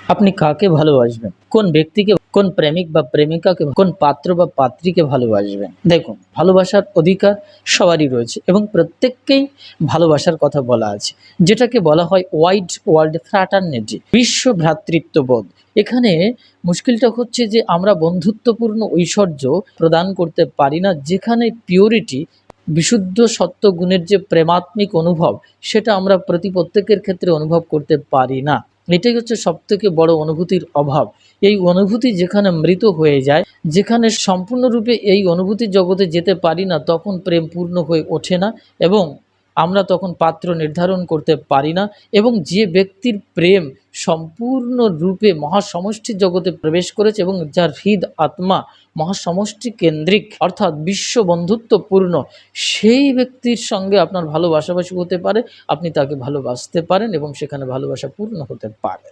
আপনি কাকে ভালোবাসবেন, কোন ব্যক্তিকে, কোন প্রেমিক বা প্রেমিকাকে, কোন পাত্র বা পাত্রীকে ভালোবাসবেন। দেখুন, ভালোবাসার অধিকার সবারই রয়েছে এবং প্রত্যেককেই ভালোবাসার কথা বলা আছে, যেটাকে বলা হয় ওয়াইড ওয়ার্ল্ড ফ্র্যাটার্নিটি, বিশ্ব ভ্রাতৃত্ববোধ। এখানে মুশকিলটা হচ্ছে যে আমরা বন্ধুত্বপূর্ণ ঐশ্বর্য প্রদান করতে পারি না, যেখানে পিওরিটি, বিশুদ্ধ সত্য গুণের যে প্রেমাত্মিক অনুভব, সেটা আমরা প্রত্যেকের ক্ষেত্রে অনুভব করতে পারি না। এটাই হচ্ছে সবথেকে বড় অনুভূতির অভাব। এই অনুভূতি যেখানে মৃত হয়ে যায়, যেখানে সম্পূর্ণরূপে এই অনুভূতির জগতে যেতে পারি না, তখন প্রেম পূর্ণ হয়ে ওঠে না এবং আমরা তখন পাত্র নির্ধারণ করতে পারি না। এবং যে ব্যক্তির প্রেম সম্পূর্ণরূপে মহাসমষ্টির জগতে প্রবেশ করেছে এবং যার হৃদ আত্মা মহাসমষ্টি কেন্দ্রিক অর্থাৎ বিশ্ব বন্ধুত্বপূর্ণ, সেই ব্যক্তির সঙ্গে আপনার ভালোবাসাবাসি হতে পারে, আপনি তাকে ভালোবাসতে পারেন এবং সেখানে ভালোবাসা পূর্ণ হতে পারে।